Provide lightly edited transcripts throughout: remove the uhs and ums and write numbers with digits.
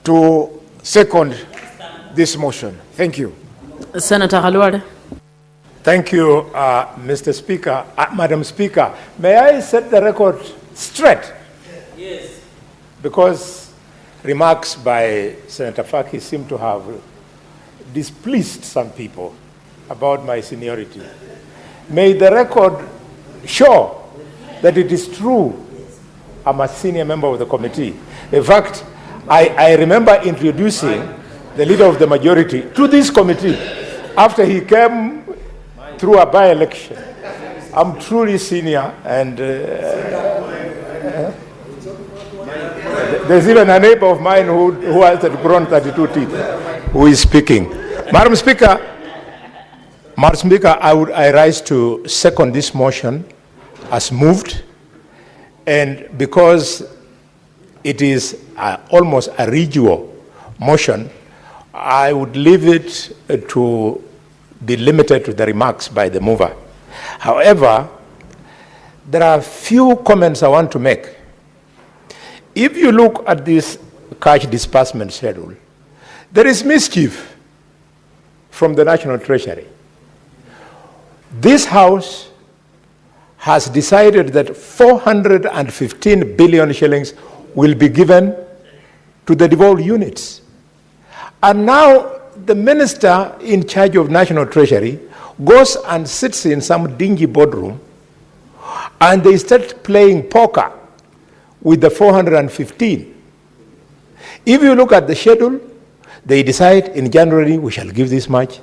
to second this motion. Thank you. Senator Khalwale. Thank you, Mr. Speaker. Madam Speaker, may I set the record straight? Yes. Because remarks by Senator Faki seem to have displeased some people about my seniority. May the record show that it is true I'm a senior member of the committee. In fact, I remember introducing the leader of the majority to this committee after he came through a by-election. I'm truly senior, and there's even a neighbor of mine who has grown 32 teeth who is speaking. Madam Speaker, I rise to second this motion as moved, and because it is almost a residual motion, I would leave it to be limited to the remarks by the mover. However, there are a few comments I want to make. If you look at this cash disbursement schedule, there is mischief from the National Treasury. This House has decided that 415 billion shillings will be given to the devolved units. And now the minister in charge of National Treasury goes and sits in some dingy boardroom and they start playing poker with the 415. If you look at the schedule, they decide in January we shall give this much,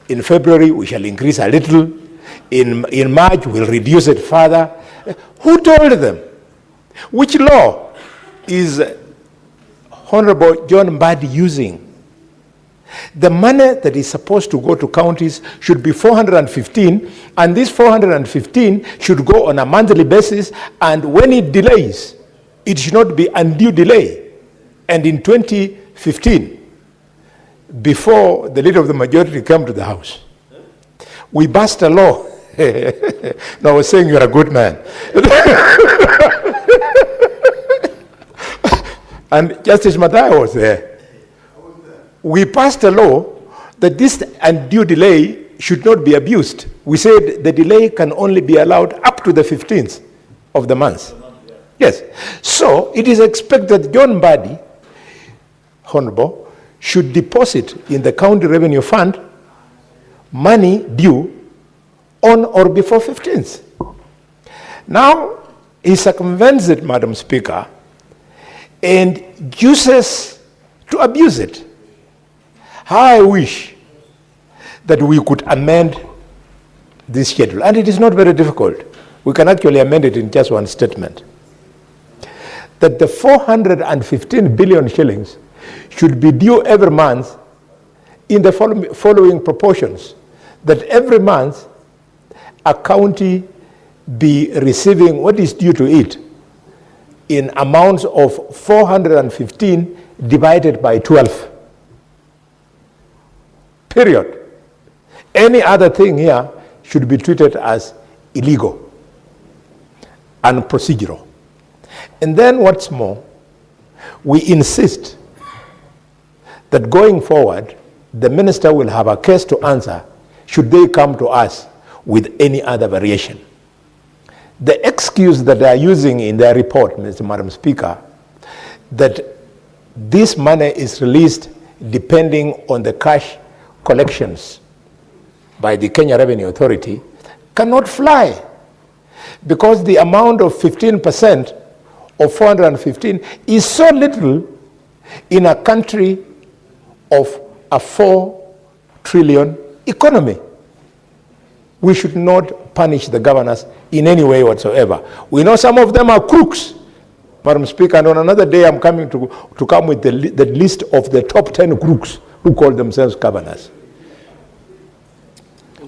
in February we shall increase a little, in March we'll reduce it further. Who told them? Which law is Honorable John Mbadi using? The money that is supposed to go to counties should be 415, and this 415 should go on a monthly basis, and when it delays, it should not be undue delay. And in 2015, before the leader of the majority came to the House, we passed a law. No, I was saying you're a good man. And Justice Mathai was there. We passed a law that this undue delay should not be abused. We said the delay can only be allowed up to the 15th of the month. Yes. So it is expected John Mbadi, Honorable, should deposit in the county revenue fund money due on or before 15th. Now, he circumvents it, Madam Speaker, and uses to abuse it. How I wish that we could amend this schedule, and it is not very difficult. We can actually amend it in just one statement. That the 415 billion shillings should be due every month in the following proportions. That every month a county be receiving what is due to it in amounts of 415 divided by 12. Period. Any other thing here should be treated as illegal and procedural. And then what's more, we insist that going forward, the minister will have a case to answer should they come to us with any other variation. The excuse that they are using in their report, Madam Speaker, that this money is released depending on the cash collections by the Kenya Revenue Authority cannot fly, because the amount of 15% of 415 is so little in a country of a 4 trillion economy. We should not punish the governors in any way whatsoever. We know some of them are crooks, Madam Speaker, and on another day I'm coming to come with the list of the top 10 crooks who call themselves governors.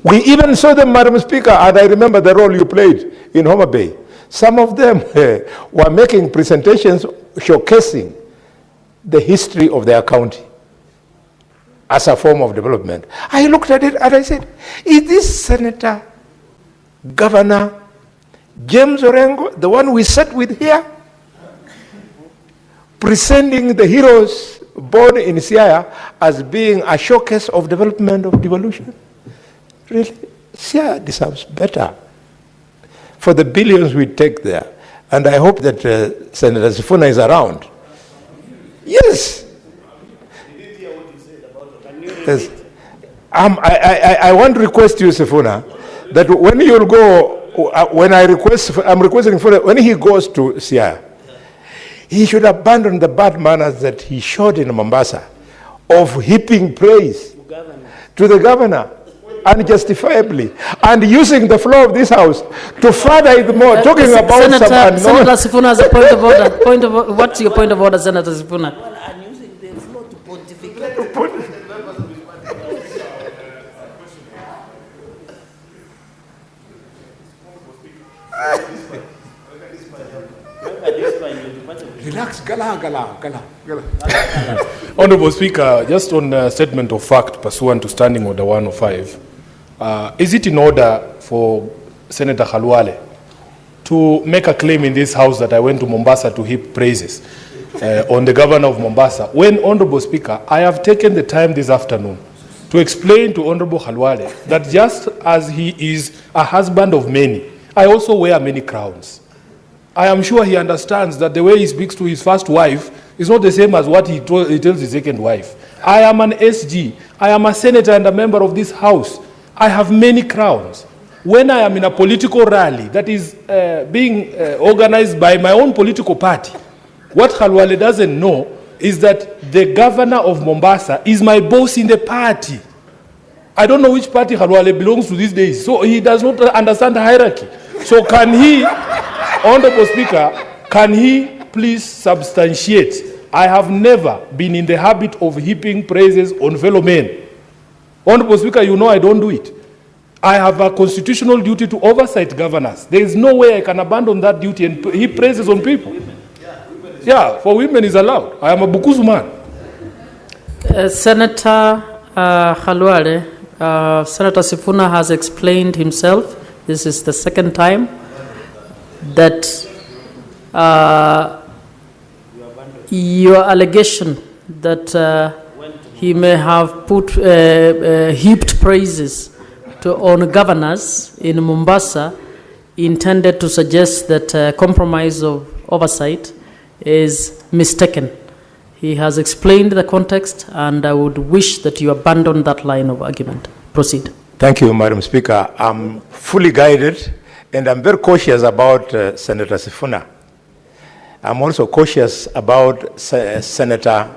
We even saw them, Madam Speaker, and I remember the role you played in Homa Bay. Some of them were making presentations showcasing the history of their county as a form of development. I looked at it and I said, is this Senator, Governor James Orengo, the one we sat with here, presenting the heroes Boni in Siaya as being a showcase of development of devolution. Really, Siaya deserves better for the billions we take there. And I hope that Senator Sifuna is around. Yes. Yes. I want to request you, Sifuna, that when you'll go, I'm requesting for when he goes to Siaya, he should abandon the bad manners that he showed in Mombasa of heaping praise to the governor unjustifiably and using the floor of this house to further it more, talking about Senator Sifuna has a point of order. What's your point of order, Senator Sifuna? Well, I'm using the floor to pontificate. Relax, gala. Honorable Speaker, just on a statement of fact pursuant to Standing Order 105, is it in order for Senator Khalwale to make a claim in this House that I went to Mombasa to heap praises on the governor of Mombasa, when, Honorable Speaker, I have taken the time this afternoon to explain to Honorable Khalwale that just as he is a husband of many, I also wear many crowns. I am sure he understands that the way he speaks to his first wife is not the same as what he tells his second wife. I am an SG. I am a senator and a member of this House. I have many crowns. When I am in a political rally that is being organized by my own political party, what Khalwale doesn't know is that the governor of Mombasa is my boss in the party. I don't know which party Khalwale belongs to these days, so he does not understand the hierarchy. So can he, Honorable Speaker, can he please substantiate? I have never been in the habit of heaping praises on fellow men. Honorable Speaker, you know I don't do it. I have a constitutional duty to oversight governors. There is no way I can abandon that duty and heap praises on people. Yeah, for women is allowed. I am a Bukusu man. Senator Khalwale, Senator Sifuna has explained himself. This is the second time that your allegation that he may have put heaped praises on governors in Mombasa intended to suggest that compromise of oversight is mistaken. He has explained the context, and I would wish that you abandon that line of argument. Proceed. Thank you, Madam Speaker. I'm fully guided, and I'm very cautious about Senator Sifuna. I'm also cautious about Senator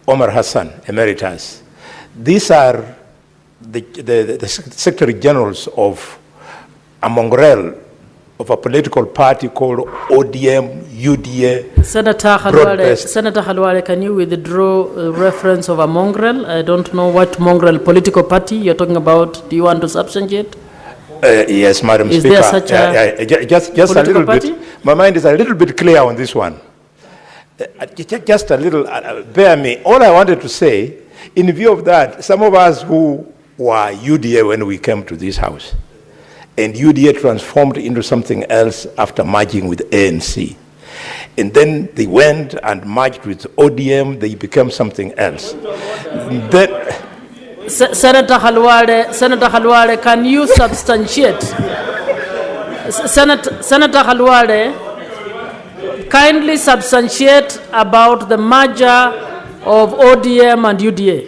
Omar Hassan, Emeritus. These are the Secretary Generals of a mongrel of a political party called ODM, UDA. Senator Khalwale, can you withdraw a reference of a mongrel? I don't know what mongrel political party you're talking about. Do you want to substantiate? Yes, Madam Is Speaker. There such a just a little party? bit. My mind is a little bit clear on this one. Just a little, bear me. All I wanted to say, in view of that, some of us who were UDA when we came to this House, and UDA transformed into something else after merging with ANC. And then they went and merged with ODM, they became something else. Senator Khalwale, can you substantiate? Senator Khalwale, kindly substantiate about the merger of ODM and UDA.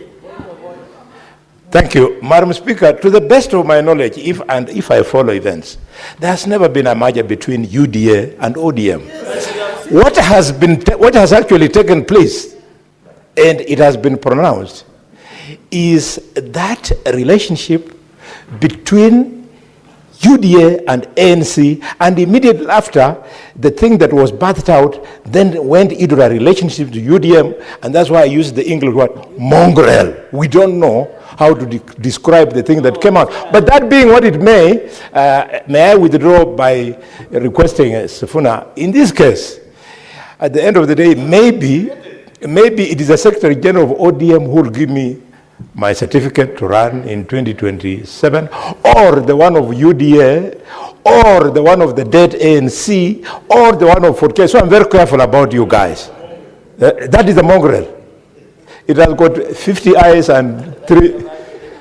Thank you, Madam Speaker. To the best of my knowledge, if I follow events, there has never been a merger between UDA and ODM. What has actually taken place, and it has been pronounced, is that relationship between UDA and ANC, and immediately after, the thing that was birthed out then went into a relationship to UDM, and that's why I use the English word mongrel. We don't know how to describe the thing that came out. But that being what it may I withdraw by requesting Sifuna, in this case, at the end of the day, maybe it is the Secretary General of ODM who will give me my certificate to run in 2027, or the one of UDA, or the one of the dead ANC, or the one of 4K. So I'm very careful about you guys. That is the mongrel. It has got 50 eyes and 3.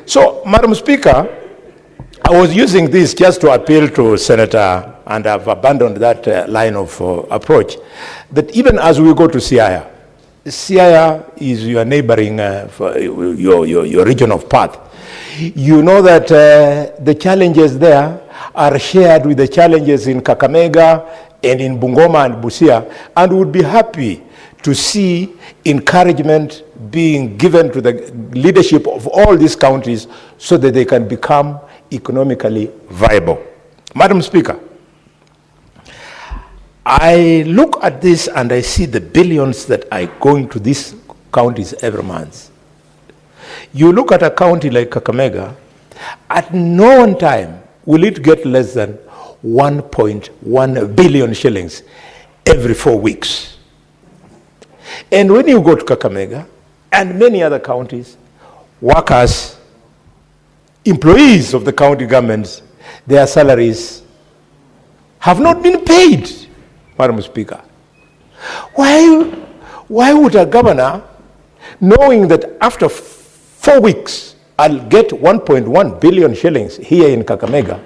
So, Madam Speaker, I was using this just to appeal to Senator, and I've abandoned that line of approach, that even as we go to Siaya is your neighboring, your region of path. You know that the challenges there are shared with the challenges in Kakamega and in Bungoma and Busia, and would be happy to see encouragement being given to the leadership of all these counties so that they can become economically viable. Madam Speaker, I look at this and I see the billions that are going to these counties every month. You look at a county like Kakamega, at no one time will it get less than 1.1 billion shillings every 4 weeks. And when you go to Kakamega and many other counties, workers, employees of the county governments, their salaries have not been paid, Madam Speaker. Why would a governor, knowing that after 4 weeks I'll get 1.1 billion shillings here in Kakamega,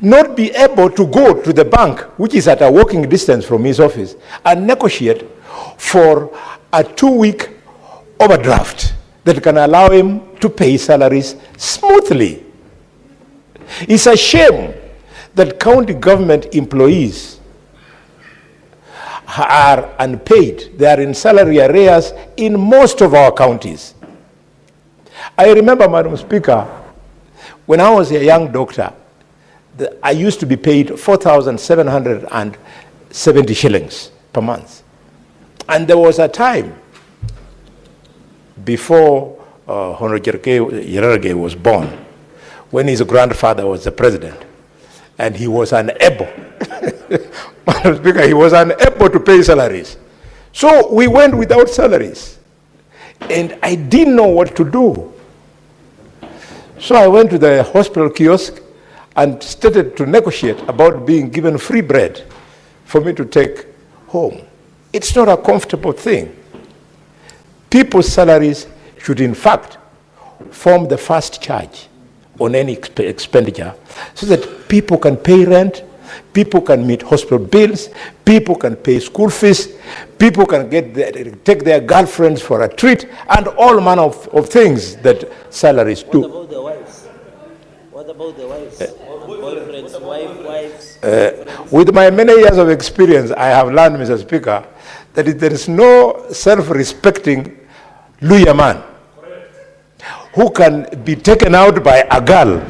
not be able to go to the bank, which is at a walking distance from his office, and negotiate for a 2-week overdraft that can allow him to pay salaries smoothly? It's a shame that county government employees are unpaid. They are in salary arrears in most of our counties. I remember, Madam Speaker, when I was a young doctor, I used to be paid 4,770 shillings per month. And there was a time before Honorable Jerage was born, when his grandfather was the president, and he was unable, Madam Speaker, he was unable to pay salaries. So we went without salaries, and I didn't know what to do. So I went to the hospital kiosk and started to negotiate about being given free bread for me to take home. It's not a comfortable thing. People's salaries should, in fact, form the first charge on any expenditure so that people can pay rent, people can meet hospital bills, people can pay school fees, people can take their girlfriends for a treat, and all manner of things that salaries do. What about the wives? What about the wives? Boyfriends, wives? With my many years of experience, I have learned, Mr. Speaker, that there is no self-respecting Luya man who can be taken out by a girl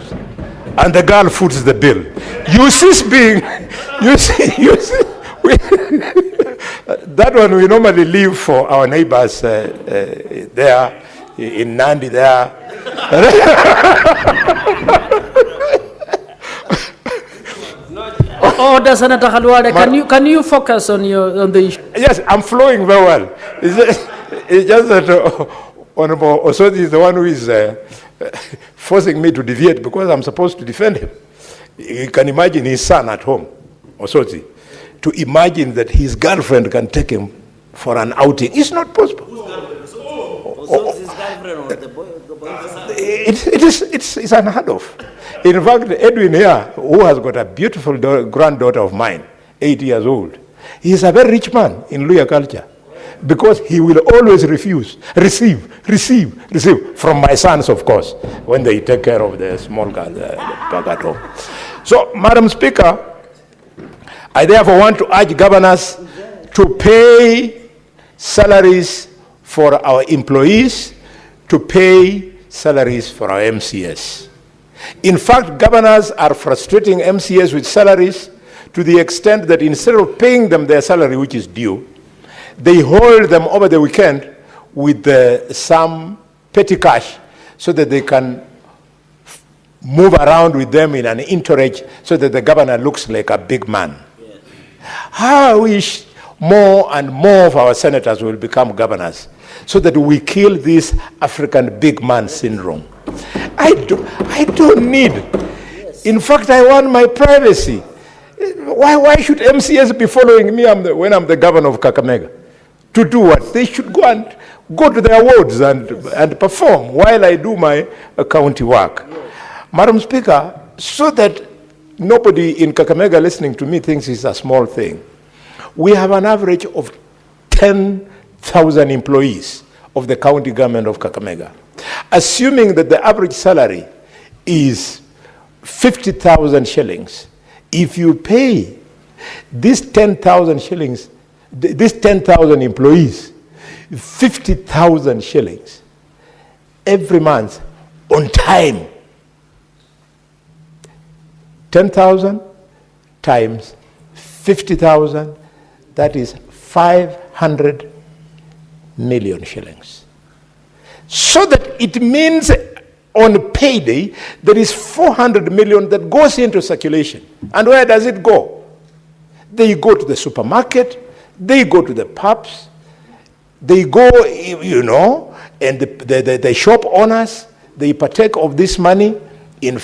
and the girl foots the bill. You cease being, you see, that one we normally leave for our neighbors there in Nandi there. Order, Senator Khalwale, can you focus on the issue? Yes, I'm flowing very well. It's just that Honorable Osodi is the one who is forcing me to deviate because I'm supposed to defend him. You can imagine his son at home, Osodi, to imagine that his girlfriend can take him for an outing. It's not possible. Osodi's girlfriend or the boyfriend? It's unheard of. In fact, Edwin here, who has got a beautiful granddaughter of mine, 8 years old, he is a very rich man in Luya culture because he will always receive from my sons, of course, when they take care of the small girl back at home. So, Madam Speaker, I therefore want to urge governors to pay salaries for our employees, to pay salaries for our MCS. In fact, governors are frustrating MCS with salaries to the extent that instead of paying them their salary, which is due, they hold them over the weekend with some petty cash so that they can move around with them in an entourage so that the governor looks like a big man. Yes. I wish more and more of our senators will become governors so that we kill this African big man syndrome. I don't need. In fact, I want my privacy. Why should MCS be following me when I'm the governor of Kakamega? To do what? They should go and go to the awards and perform while I do my county work. Madam Speaker, so that nobody in Kakamega listening to me thinks it's a small thing, we have an average of 10,000 employees of the county government of Kakamega. Assuming that the average salary is 50,000 shillings, if you pay these 10,000 shillings, these 10,000 employees, 50,000 shillings every month on time, 10,000 times 50,000, that is 500 million shillings. So that it means on payday, there is 400 million that goes into circulation. And where does it go? They go to the supermarket, they go to the pubs, they go, you know, and the shop owners, they partake of this money in